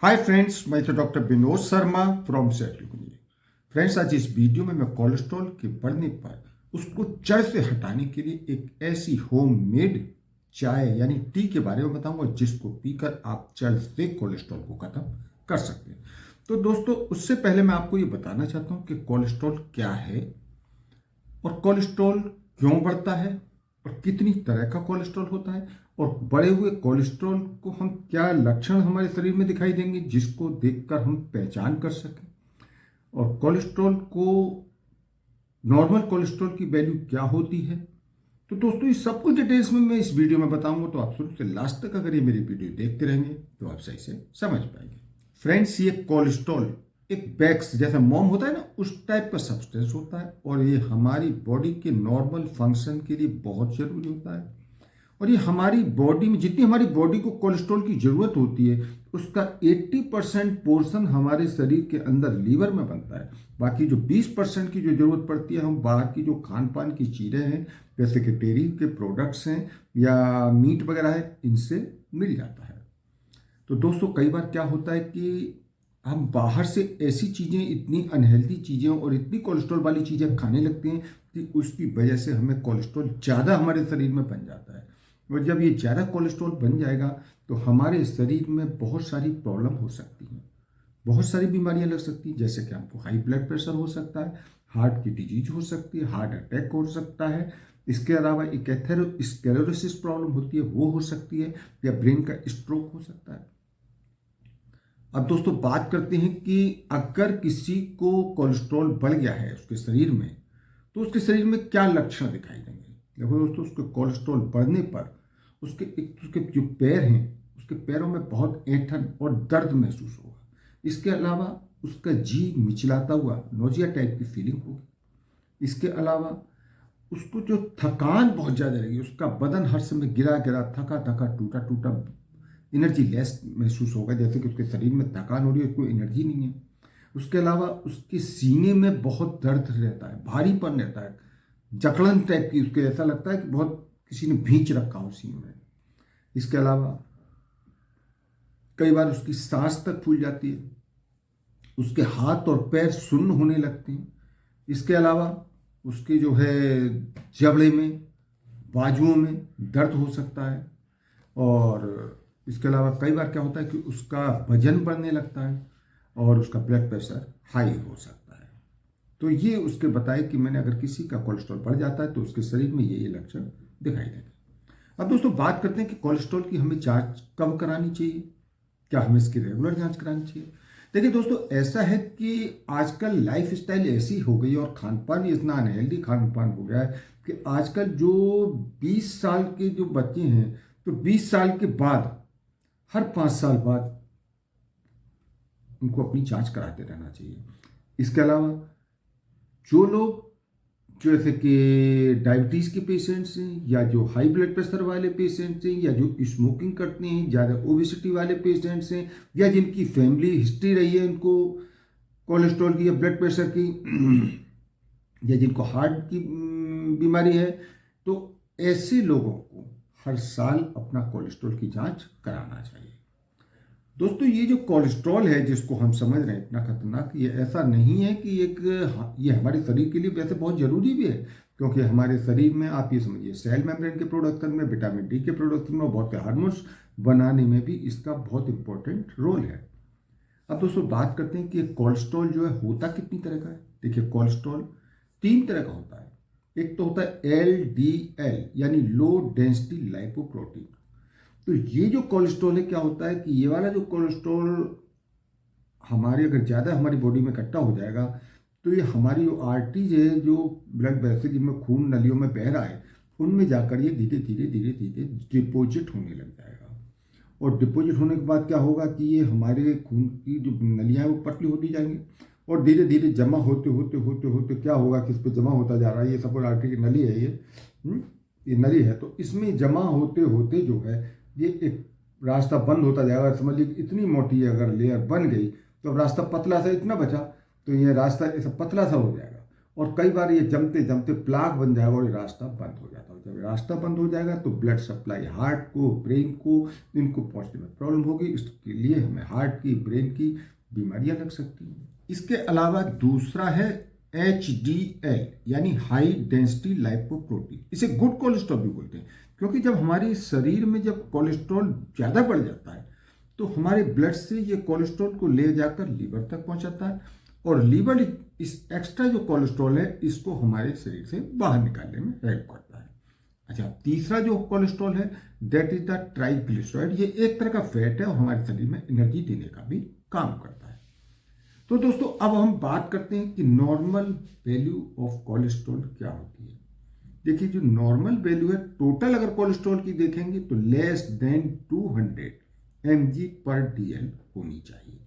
हाय friends, मैं तो doctor Vinod Sharma from सेटलुकनी। फ्रेंड्स, आज इस वीडियो में मैं कोलेस्ट्रॉल के बढ़ने पर उसको जड़ से हटाने के लिए एक ऐसी होममेड चाय यानी टी के बारे में बताऊंगा जिसको पीकर आप जड़ से कोलेस्ट्रॉल को खत्म कर सकते हैं। तो दोस्तों, उससे पहले मैं आपको ये बताना चाहता हूँ कि कोलेस्ट्रॉल क्या है और कोलेस्ट्रॉल क्यों बढ़ता है और कितनी तरह का कोलेस्ट्रॉल होता है और बढ़े हुए कोलेस्ट्रॉल को हम क्या लक्षण हमारे शरीर में दिखाई देंगे जिसको देखकर हम पहचान कर सकें, और कोलेस्ट्रॉल को नॉर्मल कोलेस्ट्रॉल की वैल्यू क्या होती है। तो दोस्तों, इस सब कुछ डिटेल्स में मैं इस वीडियो में बताऊंगा, तो आप शुरू से लास्ट तक अगर ये मेरी वीडियो देखते रहेंगे तो आप सही से समझ पाएंगे। फ्रेंड्स, ये कोलेस्ट्रॉल एक बैक्स जैसा मोम होता है ना, उस टाइप का सब्सटेंस होता है और ये हमारी बॉडी के नॉर्मल फंक्शन के लिए बहुत जरूरी होता है। और ये हमारी बॉडी में जितनी हमारी बॉडी को कोलेस्ट्रॉल की ज़रूरत होती है उसका 80% पोर्शन हमारे शरीर के अंदर लीवर में बनता है। बाकी जो 20% की जो ज़रूरत पड़ती है हम बाहर की जो खान पान की चीज़ें हैं जैसे कि डेयरी के प्रोडक्ट्स हैं या मीट वगैरह है, इनसे मिल जाता है। तो दोस्तों, कई बार क्या होता है कि हम बाहर से ऐसी चीज़ें, इतनी अनहेल्दी चीज़ें और इतनी कोलेस्ट्रॉल वाली चीज़ें खाने लगते हैं कि उसकी वजह से हमें कोलेस्ट्रॉल ज़्यादा हमारे शरीर में बन जाता है। और जब ये ज़्यादा कोलेस्ट्रॉल बन जाएगा तो हमारे शरीर में बहुत सारी प्रॉब्लम हो सकती हैं, बहुत सारी बीमारियां लग सकती हैं, जैसे कि हमको हाई ब्लड प्रेशर हो सकता है, हार्ट की डिजीज हो सकती है, हार्ट अटैक हो सकता है। इसके अलावा एक स्क्लेरोसिस प्रॉब्लम होती है, वो हो सकती है, या ब्रेन का स्ट्रोक हो सकता है। अब दोस्तों, बात करते हैं कि अगर किसी को कोलेस्ट्रॉल बढ़ गया है उसके शरीर में तो उसके शरीर में क्या लक्षण दिखाई देंगे। देखो दोस्तों, उसके कोलेस्ट्रॉल बढ़ने पर उसके जो पैर हैं उसके पैरों में बहुत ऐंठन और दर्द महसूस होगा। इसके अलावा उसका जी मिचलाता हुआ नोजिया टाइप की फीलिंग होगी। इसके अलावा उसको जो थकान बहुत ज़्यादा रहेगी, उसका बदन हर समय गिरा गिरा, थका थका, टूटा टूटा, एनर्जी लेस महसूस होगा, जैसे कि उसके शरीर में थकान हो रही है, कोई एनर्जी नहीं है। उसके अलावा उसके सीने में बहुत दर्द रहता है, भारीपन रहता है, जकड़न टाइप की, उसके ऐसा लगता है कि बहुत किसी ने भींच रखा हो सीने में। इसके अलावा कई बार उसकी सांस तक फूल जाती है, उसके हाथ और पैर सुन्न होने लगते हैं। इसके अलावा उसके जो है जबड़े में, बाजुओं में दर्द हो सकता है। और इसके अलावा कई बार क्या होता है कि उसका वजन बढ़ने लगता है और उसका ब्लड प्रेशर हाई हो सकता है। तो ये उसके बताए कि मैंने अगर किसी का कोलेस्ट्रॉल बढ़ जाता है तो उसके शरीर में ये लक्षण दिखाई देंगे। अब दोस्तों, बात करते हैं कि कोलेस्ट्रॉल की हमें जांच कब करानी चाहिए, क्या हमें इसकी रेगुलर जांच करानी चाहिए। देखिए दोस्तों, ऐसा है कि आजकल लाइफ स्टाइल ऐसी हो गई और खान पान भी इतना अनहेल्दी खान पान हो गया है कि आजकल जो 20 साल के जो बच्चे हैं तो 20 साल के बाद हर 5 साल बाद उनको अपनी जांच कराते रहना चाहिए। इसके अलावा जो लोग जैसे कि डायबिटीज़ के पेशेंट्स हैं या जो हाई ब्लड प्रेशर वाले पेशेंट्स हैं या जो स्मोकिंग करते हैं, ज़्यादा ओबेसिटी वाले पेशेंट्स हैं, या जिनकी फैमिली हिस्ट्री रही है इनको कोलेस्ट्रॉल की या ब्लड प्रेशर की या जिनको हार्ट की बीमारी है, तो ऐसे लोगों को हर साल अपना कोलेस्ट्रॉल की जांच कराना चाहिए। दोस्तों, ये जो कोलेस्ट्रॉल है जिसको हम समझ रहे हैं इतना खतरनाक, ये ऐसा नहीं है कि ये हमारे शरीर के लिए वैसे बहुत ज़रूरी भी है, क्योंकि हमारे शरीर में आप ये समझिए सेल मेम्ब्रेन के प्रोडक्शन में, विटामिन डी के प्रोडक्शन में, बहुत से हार्मोन्स बनाने में भी इसका बहुत इंपॉर्टेंट रोल है। अब दोस्तों, बात करते हैं कि कोलेस्ट्रॉल जो है होता कितनी तरह का है। देखिए, कोलेस्ट्रॉल 3 तरह का होता है। एक तो होता है LDL यानी लो डेंसिटी लाइपोप्रोटीन। तो ये जो कोलेस्ट्रॉल है, क्या होता है कि ये वाला जो कोलेस्ट्रॉल हमारे अगर ज़्यादा हमारी बॉडी में इकट्ठा हो जाएगा तो ये हमारी जो आर्टरीज है, जो ब्लड वेसल जिनमें खून नलियों में बह रहा है, उनमें जाकर ये धीरे धीरे धीरे धीरे डिपोजिट होने लग जाएगा। और डिपोजिट होने के बाद क्या होगा कि ये हमारे खून की जो नलियाँ हैं वो पतली होती जाएंगी और धीरे धीरे जमा होते होते होते होते क्या होगा कि इस पर जमा होता जा रहा है। ये सब आर्टरी की नली है, ये नली है, तो इसमें जमा होते होते जो है ये एक रास्ता बंद होता जाएगा। समझ लीजिए इतनी मोटी अगर लेयर बन गई तो अब रास्ता पतला सा इतना बचा, तो ये रास्ता ऐसा पतला सा हो जाएगा और कई बार ये जमते जमते प्लाक बन जाएगा और ये रास्ता बंद हो जाता है। जब रास्ता बंद हो जाएगा तो ब्लड सप्लाई हार्ट को, ब्रेन को, इनको पहुंचने में प्रॉब्लम होगी। इसके लिए हमें हार्ट की, ब्रेन की बीमारियां लग सकती हैं। इसके अलावा दूसरा है HDL यानी हाई डेंसिटी लाइपोप्रोटीन। इसे गुड कोलेस्ट्रॉल भी बोलते हैं, क्योंकि जब हमारे शरीर में जब कोलेस्ट्रॉल ज़्यादा बढ़ जाता है तो हमारे ब्लड से ये कोलेस्ट्रॉल को ले जाकर लीवर तक पहुंचाता है, और लीवर इस एक्स्ट्रा जो कोलेस्ट्रॉल है इसको हमारे शरीर से बाहर निकालने में हेल्प करता है। अच्छा, तीसरा जो कोलेस्ट्रॉल है दैट इज द ट्राइग्लिसराइड। ये एक तरह का फैट है और हमारे शरीर में एनर्जी देने का भी काम करता है। तो दोस्तों अब हम बात करते हैं कि नॉर्मल वैल्यू ऑफ कोलेस्ट्रॉल क्या होती है। देखिए, जो नॉर्मल वैल्यू है टोटल अगर कोलेस्ट्रॉल की देखेंगे तो लेस देन 200 mg/dl होनी चाहिए,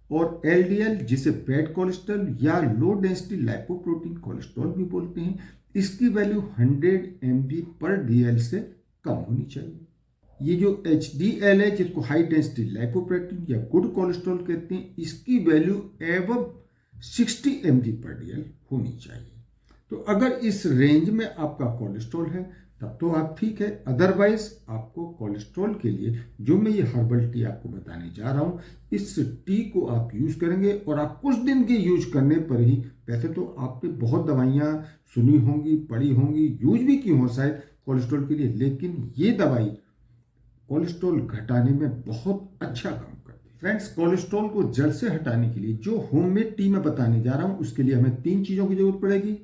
और LDL जिसे बैड कोलेस्ट्रॉल या लो डेंसिटी लाइपोप्रोटीन कोलेस्ट्रॉल भी बोलते हैं, इसकी वैल्यू 100 mg/dl से कम होनी चाहिए। ये जो HDL है जिसको हाई डेंसिटी लाइपोप्रोटीन या गुड कोलेस्ट्रॉल कहते हैं, इसकी वैल्यू एवब 60 mg/dl होनी चाहिए। तो अगर इस रेंज में आपका कोलेस्ट्रॉल है तब तो आप ठीक है, अदरवाइज आपको कोलेस्ट्रॉल के लिए जो मैं ये हर्बल टी आपको बताने जा रहा हूँ, इस टी को आप यूज करेंगे और आप कुछ दिन के यूज करने पर ही, वैसे तो आपने बहुत दवाइयाँ सुनी होंगी, पढ़ी होंगी, यूज भी की हो शायद कोलेस्ट्रॉल के लिए, लेकिन ये दवाई कोलेस्ट्रॉल घटाने में बहुत अच्छा काम करती है। फ्रेंड्स, कोलेस्ट्रॉल को जड़ से हटाने के लिए जो होममेड टी मैं बताने जा रहा हूँ उसके लिए हमें 3 चीज़ों की जरूरत पड़ेगी।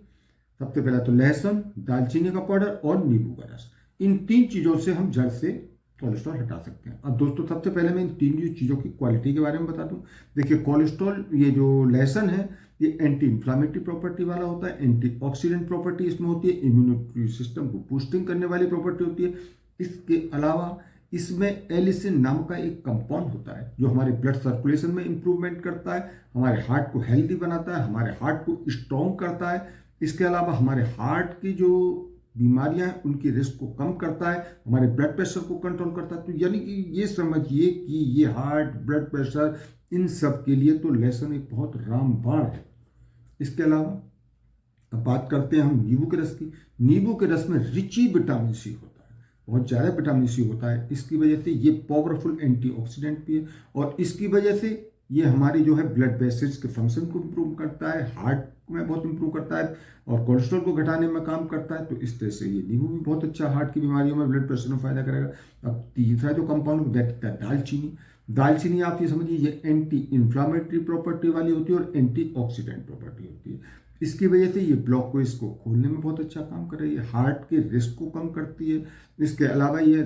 सबसे पहला तो लहसुन, दालचीनी का पाउडर और नींबू का रस। इन 3 चीज़ों से हम जड़ से कोलेस्ट्रॉल हटा सकते हैं। अब दोस्तों सबसे पहले मैं इन 3 चीज़ों की क्वालिटी के बारे में बता दूं। देखिए, कोलेस्ट्रॉल, ये जो लहसुन है ये एंटी इन्फ्लामेटरी प्रॉपर्टी वाला होता है, एंटीऑक्सीडेंट प्रॉपर्टी इसमें होती है, इम्यूनिटी सिस्टम को बूस्टिंग करने वाली प्रॉपर्टी होती है। इसके अलावा इसमें एलिसिन नाम का एक कंपाउंड होता है जो हमारे ब्लड सर्कुलेशन में इंप्रूवमेंट करता है, हमारे हार्ट को हेल्दी बनाता है, हमारे हार्ट को स्ट्रॉन्ग करता है। इसके अलावा हमारे हार्ट की जो बीमारियां हैं उनकी रिस्क को कम करता है, हमारे ब्लड प्रेशर को कंट्रोल करता है। तो यानी कि ये समझिए कि ये हार्ट, ब्लड प्रेशर, इन सब के लिए तो लहसुन एक बहुत रामबाण है। इसके अलावा अब बात करते हैं हम नींबू के रस की। नींबू के रस में रिची विटामिन सी होता है, बहुत ज़्यादा विटामिन सी होता है। इसकी वजह से ये पावरफुल एंटीऑक्सीडेंट भी है, और इसकी वजह से ये हमारी जो है ब्लड वेसल्स के फंक्शन को इम्प्रूव करता है, हार्ट में बहुत इम्प्रूव करता है, और कोलेस्ट्रॉल को घटाने में काम करता है। तो इस तरह से ये नींबू भी बहुत अच्छा हार्ट की बीमारियों में, ब्लड प्रेशर में फायदा करेगा। अब तीसरा जो कंपाउंड दैट है दालचीनी। दालचीनी आप ये समझिए ये एंटी इन्फ्लामेटरी प्रॉपर्टी वाली होती है और एंटीऑक्सीडेंट प्रॉपर्टी होती है। इसकी वजह से ये ब्लॉकेज को खोलने में बहुत अच्छा काम कर रही है, हार्ट के रिस्क को कम करती है। इसके अलावा ये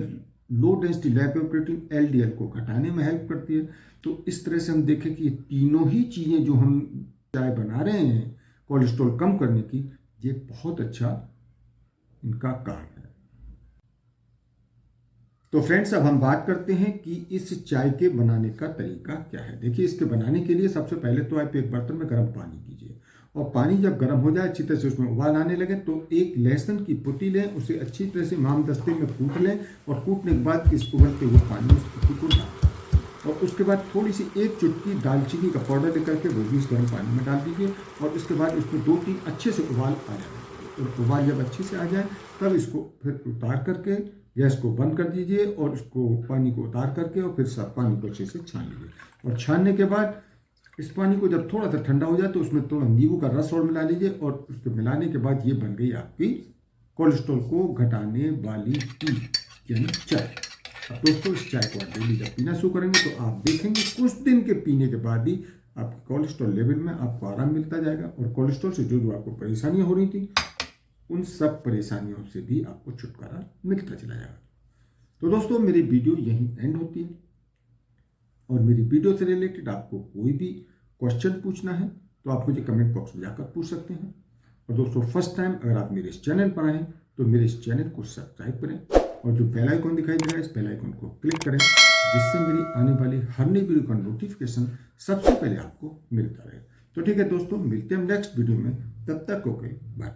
लो डेंसिटी लाइपोप्रोटीन LDL को घटाने में हेल्प करती है। तो इस तरह से हम देखें कि ये तीनों ही चीज़ें जो हम चाय बना रहे हैं कोलेस्ट्रॉल कम करने की, ये बहुत अच्छा इनका काम है। तो फ्रेंड्स, अब हम बात करते हैं कि इस चाय के बनाने का तरीका क्या है। देखिए, इसके बनाने के लिए सबसे पहले तो आप एक बर्तन में गर्म पानी कीजिए, और पानी जब गर्म हो जाए, अच्छी तरह से उसमें उबाल आने लगे, तो एक लहसुन की पुटी लें, उसे अच्छी तरह से मामदस्ते में कूट लें, और कूटने के बाद इस उबलते हुए पानी में उस पुटी को डाल दें, और उसके बाद थोड़ी सी 1 चुटकी दालचीनी का पाउडर लेकर के वो भी इस गर्म पानी में डाल दीजिए, और इसके बाद इसमें 2-3 अच्छे से उबाल आ जाए। और उबाल जब अच्छे से आ जाए तब इसको फिर उतार करके गैस को बंद कर दीजिए, और उसको पानी को उतार करके और फिर सब पानी को अच्छे से छान लीजिए। और छानने के बाद इस पानी को जब थोड़ा सा ठंडा हो जाए तो उसमें थोड़ा नींबू का रस और मिला लीजिए, और उसको मिलाने के बाद ये बन गई आपकी कोलेस्ट्रॉल को घटाने वाली टी यानी चाय। अब दोस्तों, इस चाय को आप डेली जब पीना शुरू करेंगे तो आप देखेंगे कुछ दिन के पीने के बाद ही आपके कोलेस्ट्रॉल लेवल में आपको आराम मिलता जाएगा, और कोलेस्ट्रॉल से जो जो आपको परेशानियां हो रही थी उन सब परेशानियों से भी आपको छुटकारा मिलता चला जाएगा। तो दोस्तों, मेरी वीडियो यहीं एंड होती है, और मेरी वीडियो से रिलेटेड आपको कोई भी क्वेश्चन पूछना है तो आप मुझे कमेंट बॉक्स में जाकर पूछ सकते हैं। और दोस्तों, फर्स्ट टाइम अगर आप मेरे इस चैनल पर आए तो मेरे इस चैनल को सब्सक्राइब करें, और जो बेल आइकन दिखाई दे रहा है इस बेल आइकन को क्लिक करें, जिससे मेरी आने वाली हर नई वीडियो का नोटिफिकेशन सबसे पहले आपको मिलता रहे। तो ठीक है दोस्तों, मिलते हैं नेक्स्ट वीडियो में, तब तक ओके बाय।